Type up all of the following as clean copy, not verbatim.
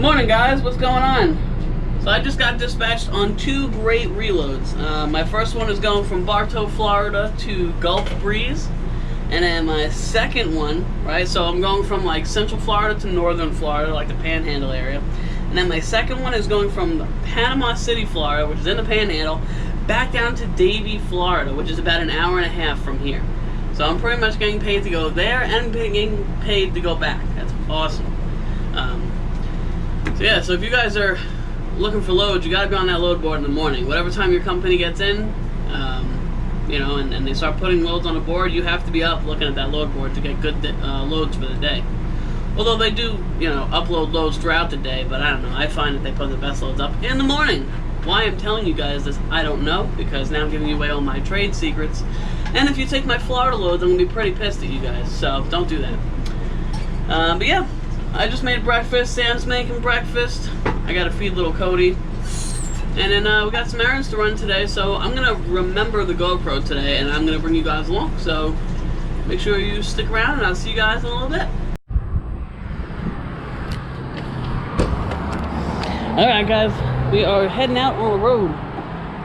Morning guys, what's going on? So I just got dispatched on two great reloads. My first one is going from Bartow, Florida to Gulf Breeze. And then my second one, right, so I'm going from like Central Florida to Northern Florida, like the Panhandle area. And then my second one is going from Panama City, Florida, which is in the Panhandle, back down to Davie, Florida, which is about an hour and a half from here. So I'm pretty much getting paid to go there and getting paid to go back. That's awesome. So yeah, so if you guys are looking for loads, you gotta go on that load board in the morning. Whatever time your company gets in, you know, and they start putting loads on the board, you have to be up looking at that load board to get good loads for the day. Although they do, you know, upload loads throughout the day, but I don't know. I find that they put the best loads up in the morning. Why I'm telling you guys this, I don't know, because now I'm giving away all my trade secrets. And if you take my Florida loads, I'm gonna be pretty pissed at you guys, so don't do that. But yeah, I just made breakfast. Sam's making breakfast. I gotta feed little Cody. And then we got some errands to run today, so I'm gonna remember the GoPro today, and I'm gonna bring you guys along. So make sure you stick around, and I'll see you guys in a little bit. Alright guys, we are heading out on the road.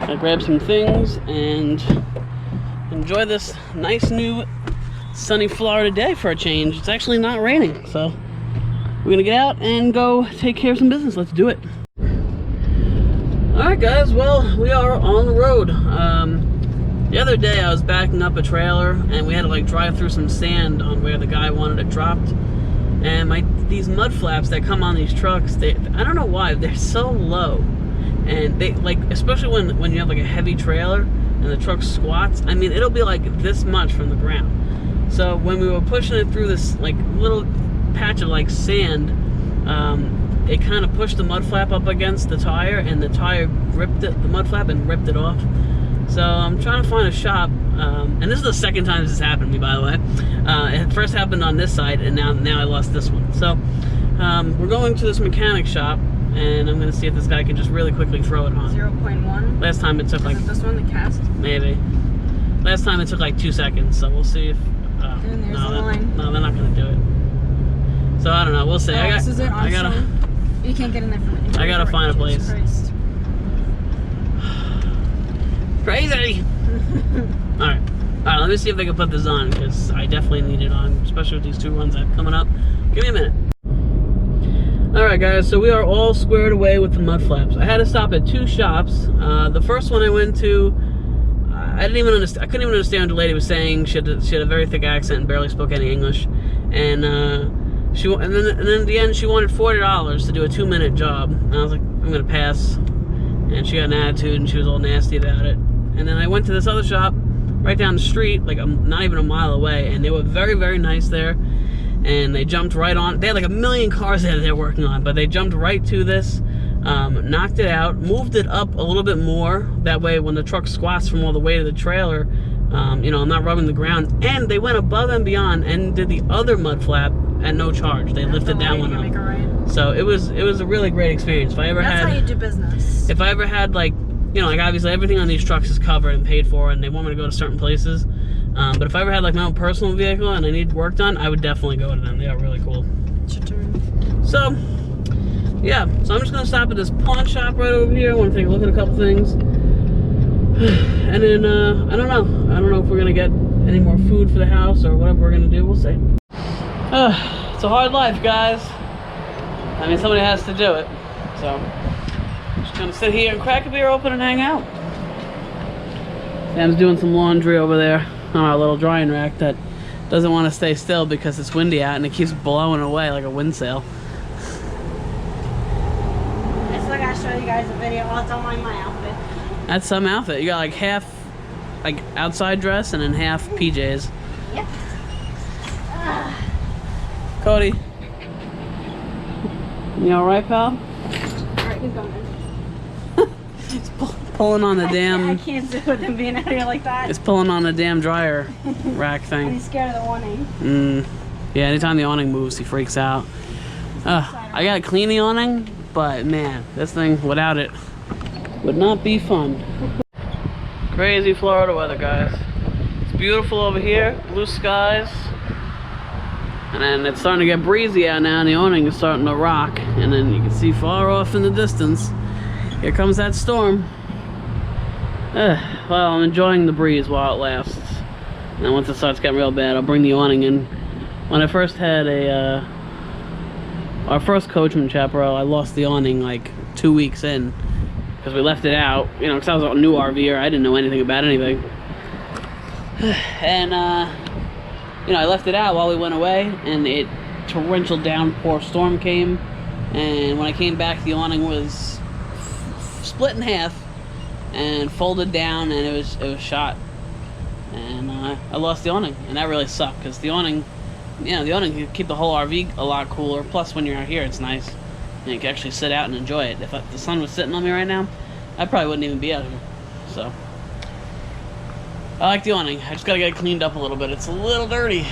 I grabbed some things and enjoy this nice new sunny Florida day for a change. It's actually not raining, so we're gonna get out and go take care of some business. Let's do it. Alright guys, well, we are on the road. The other day I was backing up a trailer and we had to like drive through some sand on where the guy wanted it dropped. And these mud flaps that come on these trucks, I don't know why, they're so low. And they, like, especially when you have like a heavy trailer and the truck squats, I mean, it'll be like this much from the ground. So when we were pushing it through this like little patch of like sand, it kind of pushed the mud flap up against the tire, and the tire gripped the mud flap and ripped it off. So I'm trying to find a shop, and this is the second time this has happened to me, by the way. It first happened on this side, and now I lost this one. So we're going to this mechanic shop, and I'm going to see if this guy can just really quickly throw it on. 0.1? Last time it took like... Is it this one, the cast? Maybe. Last time it took like 2 seconds, so we'll see if... and there's the line. No, they're not going to do it. So I don't know, we'll see. Oh, this is it? You can't get in there from the... I gotta find a place. Crazy! Alright, let me see if they can put this on, because I definitely need it on, especially with these two runs that are coming up. Give me a minute. Alright guys, so we are all squared away with the mud flaps. I had to stop at two shops. The first one I went to, I couldn't even understand what the lady was saying. She had a very thick accent and barely spoke any English. And then at the end she wanted $40 to do a 2-minute job. And I was like, I'm gonna pass. And she got an attitude and she was all nasty about it. And then I went to this other shop right down the street, like not even a mile away, and they were very, very nice there. And they jumped right on. They had like a million cars that they're working on, but they jumped right to this, knocked it out, moved it up a little bit more. That way when the truck squats from all the weight of the trailer, you know, I'm not rubbing the ground. And they went above and beyond and did the other mud flap at no charge. They lifted that one up. So it was a really great experience. If I ever That's had, how you do business. If I ever had, like, you know, like obviously everything on these trucks is covered and paid for, and they want me to go to certain places. But if I ever had like my own personal vehicle and I need work done, I would definitely go to them. They are really cool. It's your turn. So yeah, so I'm just gonna stop at this pawn shop right over here. I want to take a look at a couple things, and then I don't know if we're gonna get any more food for the house or whatever we're gonna do. We'll see. It's a hard life, guys. I mean, somebody has to do it. So I'm just gonna sit here and crack a beer open and hang out. Sam's doing some laundry over there on our little drying rack that doesn't want to stay still because it's windy out and it keeps blowing away like a wind sail. I still gotta show you guys a video. Oh, it's on my outfit. That's some outfit. You got like half like outside dress and then half PJs. Yep. Cody, you alright, pal? Alright, keep going. It's pulling on the damn... I can't do it with him being out here like that. It's pulling on the damn dryer rack thing. And he's scared of the awning. Yeah, anytime the awning moves, he freaks out. I gotta clean the awning, but man, this thing without it would not be fun. Crazy Florida weather, guys. It's beautiful over here, blue skies. And then it's starting to get breezy out now, and the awning is starting to rock. And then you can see far off in the distance, here comes that storm. Well, I'm enjoying the breeze while it lasts. And then once it starts getting real bad, I'll bring the awning in. When I first had our first Coachman chaparral, I lost the awning like 2 weeks in. Because we left it out, you know, because I was a new RVer, I didn't know anything about anything. And, you know, I left it out while we went away, and a torrential downpour storm came, and when I came back, the awning was split in half and folded down, and it was shot. And I lost the awning, and that really sucked, because the awning, you know, the awning can keep the whole RV a lot cooler. Plus, when you're out here, it's nice. And you can actually sit out and enjoy it. If the sun was sitting on me right now, I probably wouldn't even be out here. So, I like the awning. I just gotta get it cleaned up a little bit. It's a little dirty,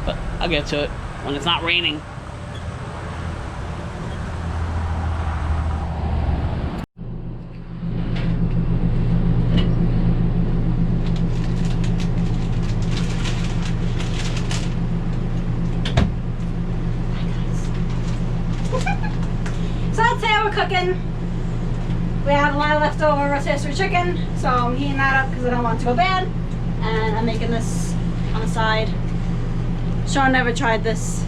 but I'll get to it when it's not raining. So today we're cooking. We have a lot of leftover rotisserie chicken, so I'm heating that up because I don't want it to go bad. And I'm making this on the side. Sean never tried this,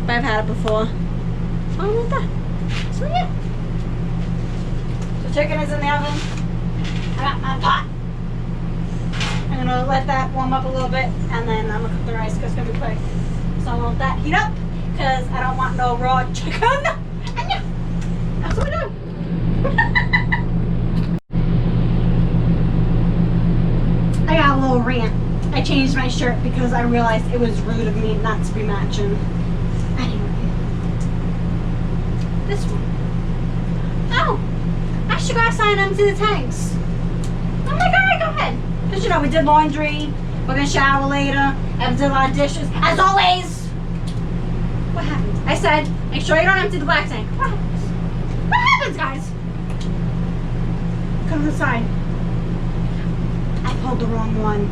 but I've had it before. So I'm like that. So yeah. So chicken is in the oven. I got my pot. I'm gonna let that warm up a little bit, and then I'm gonna cook the rice because it's gonna be quick. So I'm gonna let that heat up because I don't want no raw chicken. And yeah, that's what we do. I got a little rant. I changed my shirt because I realized it was rude of me not to be matching. Anyway, this one. Oh, I should go outside and empty the tanks. I'm like, alright, go ahead. Because you know, we did laundry, we're gonna shower later, and did a lot of dishes. As always! What happened? I said, make sure you don't empty the black tank. What happens? What happens, guys? Come inside. I pulled the wrong one.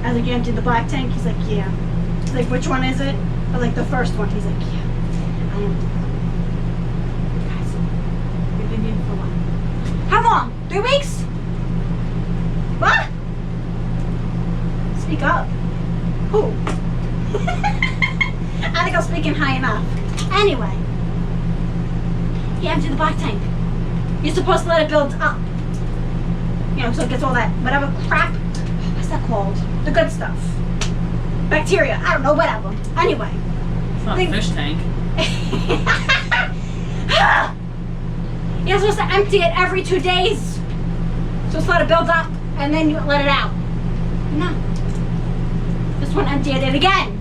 I was like, you emptied the black tank? He's like, yeah. He's like, which one is it? I was like, the first one. He's like, yeah. I emptied it. Guys, we've been here for a while. How long? 3 weeks? What? Speak up. Who? I think I'm speaking high enough. Anyway. You empty the black tank. You're supposed to let it build up. You know, so it gets all that whatever crap. What's that called? The good stuff. Bacteria. I don't know, whatever. Anyway. It's not a fish tank. You're supposed to empty it every 2 days. Supposed to let it build up and then you let it out. No. This one emptied it again.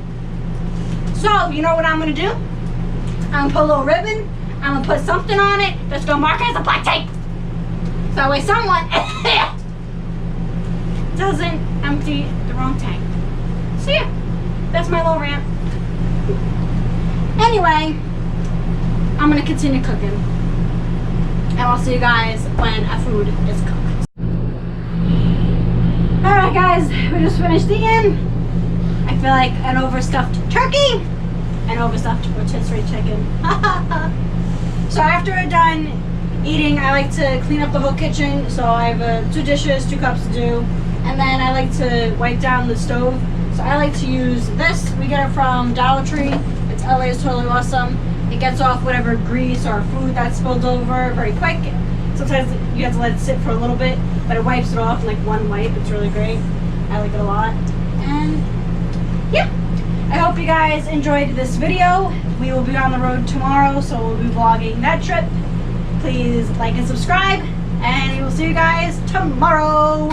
So, you know what I'm gonna do? I'm gonna put a little ribbon. I'm gonna put something on it that's gonna mark it as a black tank. So that way someone doesn't empty the wrong tank. So yeah, that's my little rant. Anyway, I'm gonna continue cooking. And I'll see you guys when our food is cooked. Alright guys, we just finished eating. I feel like an overstuffed turkey and overstuffed rotisserie chicken. So after we're done eating, I like to clean up the whole kitchen. So I have 2 dishes, 2 cups to do. And then I like to wipe down the stove. So I like to use this. We get it from Dollar Tree. It's LA's Totally Awesome. It gets off whatever grease or food that's spilled over very quick. Sometimes you have to let it sit for a little bit, but it wipes it off in like one wipe. It's really great. I like it a lot. And yeah, I hope you guys enjoyed this video. We will be on the road tomorrow, so we'll be vlogging that trip. Please like and subscribe, and we will see you guys tomorrow.